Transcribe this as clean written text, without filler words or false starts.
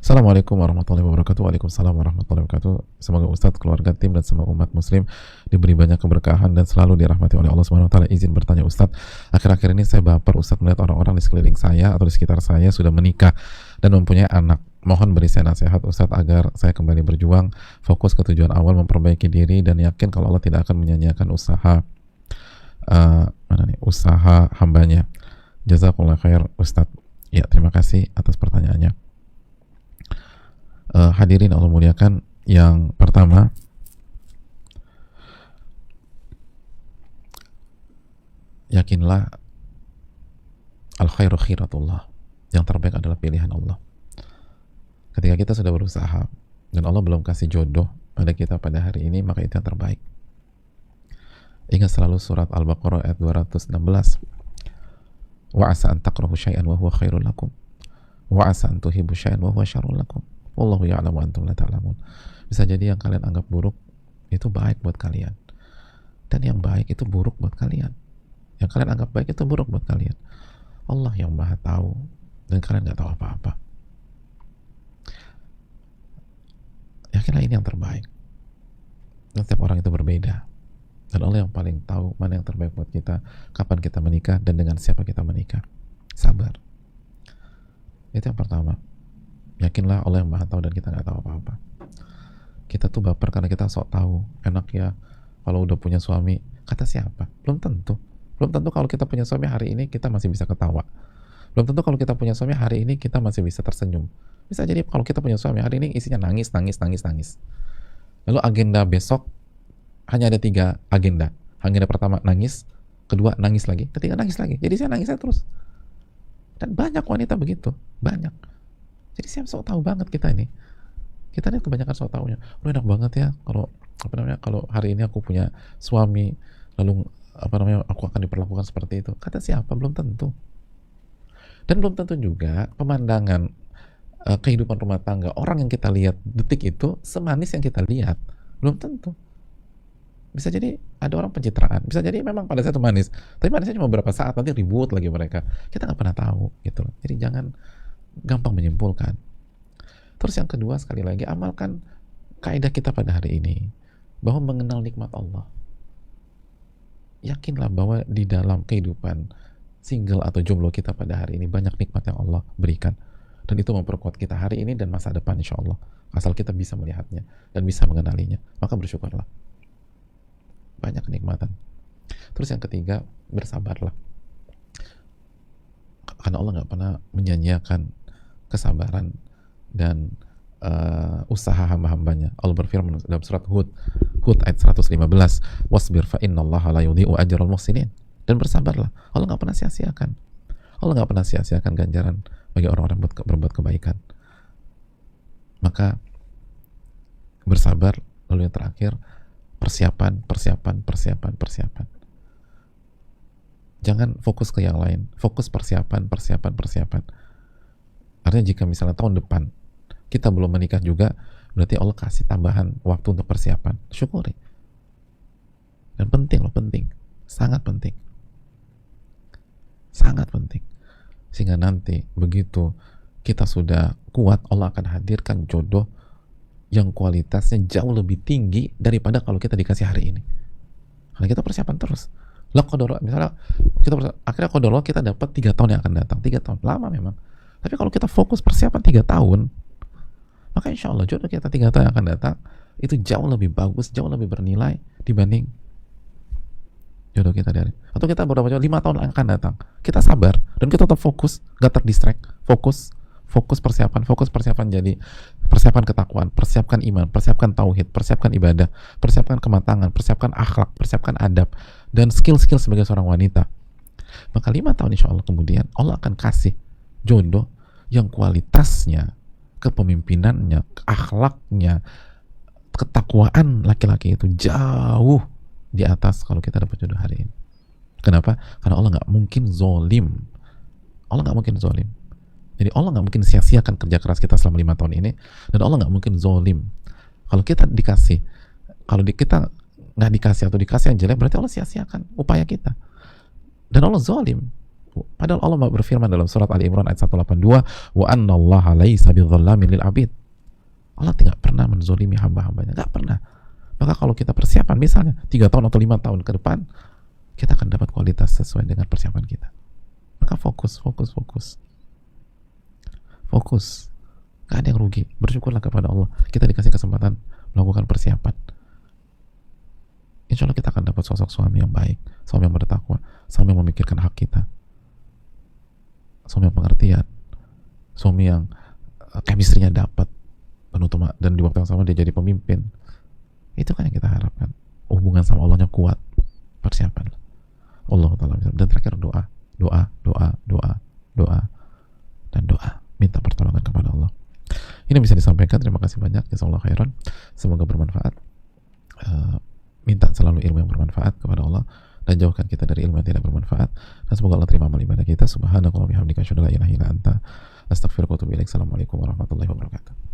Assalamualaikum warahmatullahi wabarakatuh. Waalaikumsalam warahmatullahi wabarakatuh. Semoga Ustadz, keluarga, tim, dan semua umat muslim diberi banyak keberkahan dan selalu dirahmati oleh Allah Subhanahu wa taala. Izin bertanya Ustadz, akhir-akhir ini saya baper Ustadz melihat orang-orang di sekeliling saya atau di sekitar saya sudah menikah dan mempunyai anak. Mohon beri saya nasihat Ustadz agar saya kembali berjuang, fokus ke tujuan awal, memperbaiki diri, dan yakin kalau Allah tidak akan menyanyiakan usaha hambanya. Jazakallah khair Ustadz. Ya, terima kasih atas pertanyaannya. Hadirin Allah muliakan, yang pertama, yakinlah al khairu khiratullah, yang terbaik adalah pilihan Allah. Ketika kita sudah berusaha dan Allah belum kasih jodoh pada kita pada hari ini, maka itu yang terbaik. Ingat selalu surat Al-Baqarah ayat 216, wa asa an takrahu syai'an wa huwa khairul lakum wa asa an tuhibbu syai'an wa huwa syarrul lakum wallahu ya'lamu antum la ta'lamun. Bisa jadi yang kalian anggap buruk itu baik buat kalian, dan yang baik itu buruk buat kalian. Yang kalian anggap baik itu buruk buat kalian. Allah yang maha tahu, dan kalian gak tahu apa-apa. Yakinlah ini yang terbaik, dan setiap orang itu berbeda, dan Allah yang paling tahu mana yang terbaik buat kita, kapan kita menikah, dan dengan siapa kita menikah. Sabar. Itu yang pertama. Yakinlah Allah yang maha tahu dan kita nggak tahu apa-apa. Kita tuh baper karena kita sok tahu. Enak ya kalau udah punya suami. Kata siapa? Belum tentu. Belum tentu kalau kita punya suami hari ini kita masih bisa ketawa. Belum tentu kalau kita punya suami hari ini kita masih bisa tersenyum. Bisa jadi kalau kita punya suami hari ini isinya nangis. Lalu agenda besok hanya ada 3 agenda. Agenda pertama nangis, kedua nangis lagi, ketiga nangis lagi. Jadi saya nangisnya terus. Dan banyak wanita begitu, banyak. Jadi saya sok tahu banget kita ini. Kita ini kebanyakan sok tahunya. Enak banget ya kalau hari ini aku punya suami, lalu aku akan diperlakukan seperti itu. Kata siapa? Belum tentu. Dan belum tentu juga pemandangan kehidupan rumah tangga orang yang kita lihat detik itu semanis yang kita lihat. Belum tentu. Bisa jadi ada orang pencitraan, bisa jadi memang pada saat itu manis, tapi manisnya cuma beberapa saat, nanti ribut lagi mereka. Kita nggak pernah tahu gitu loh. Jadi jangan gampang menyimpulkan. Terus yang kedua, sekali lagi amalkan kaidah kita pada hari ini, bahwa mengenal nikmat Allah. Yakinlah bahwa di dalam kehidupan single atau jomblo kita pada hari ini banyak nikmat yang Allah berikan, dan itu memperkuat kita hari ini dan masa depan insya Allah, asal kita bisa melihatnya dan bisa mengenalinya. Maka bersyukurlah, banyak kenikmatan. Terus yang ketiga, bersabarlah, karena Allah nggak pernah menyanyiakan kesabaran dan usaha hamba-hambanya. Allah berfirman dalam surat Hud ayat 115, wasbir fa innallaha la yudhi'u ajral muhsinin. Dan bersabarlah, Allah nggak pernah sia-siakan. Allah nggak pernah sia-siakan ganjaran bagi orang-orang berbuat kebaikan. Maka bersabar. Lalu yang terakhir, persiapan. Jangan fokus ke yang lain, fokus persiapan. Artinya jika misalnya tahun depan kita belum menikah juga, berarti Allah kasih tambahan waktu untuk persiapan. Syukuri. Dan penting, sangat penting. Sehingga nanti begitu kita sudah kuat, Allah akan hadirkan jodoh yang kualitasnya jauh lebih tinggi daripada kalau kita dikasih hari ini. Karena kita persiapan terus. Misalnya akhirnya qadar kita dapat 3 tahun yang akan datang. 3 tahun, lama memang. Tapi kalau kita fokus persiapan 3 tahun, maka insya Allah jodoh kita 3 tahun yang akan datang itu jauh lebih bagus, jauh lebih bernilai dibanding jodoh kita dari. Atau kita berapa 5 tahun yang akan datang. Kita sabar dan kita tetap fokus, gak terdistract. Fokus persiapan, jadi persiapan ketakwaan, persiapkan iman, persiapkan tauhid, persiapkan ibadah, persiapkan kematangan, persiapkan akhlak, persiapkan adab, dan skill-skill sebagai seorang wanita. Maka 5 tahun insya Allah kemudian Allah akan kasih jodoh yang kualitasnya, kepemimpinannya, akhlaknya, ketakwaan laki-laki itu jauh di atas kalau kita dapat jodoh hari ini. Kenapa? Karena Allah nggak mungkin zolim. Jadi Allah nggak mungkin sia-siakan kerja keras kita selama 5 tahun ini, dan Allah nggak mungkin zolim. Kalau kita dikasih, kita nggak dikasih atau dikasih yang jelek, berarti Allah sia-siakan upaya kita. Dan Allah zolim. Padahal Allah berfirman dalam surat Ali Imran ayat 182, wa annallaha laisa bidzallamin lil abid. Allah tidak pernah menzolimi hamba-hambanya, nggak pernah. Maka kalau kita persiapan misalnya 3 tahun atau 5 tahun ke depan, kita akan dapat kualitas sesuai dengan persiapan kita. Maka fokus. Gak ada yang rugi. Bersyukurlah kepada Allah, kita dikasih kesempatan melakukan persiapan. Insya Allah kita akan dapat sosok suami yang baik, suami yang bertakwa, suami yang memikirkan hak kita, suami yang pengertian, suami yang chemistry-nya dapat, dan di waktu yang sama dia jadi pemimpin. Itu kan yang kita harapkan. Hubungan sama Allahnya kuat. Persiapan. Allah Ta'ala. Dan terakhir doa. Dan doa. Minta pertolongan kepada Allah. Ini bisa disampaikan. Terima kasih banyak. Jazakallahu khairan. Semoga bermanfaat. Minta selalu ilmu yang bermanfaat kepada Allah, dan jauhkan kita dari ilmu yang tidak bermanfaat. Dan semoga Allah terima amal ibadah kita. Subhanallahi wa bihamdihi, asyhadu an la ilaha illa anta, astaghfiruka wa atubu ilaik. Assalamualaikum warahmatullahi wabarakatuh.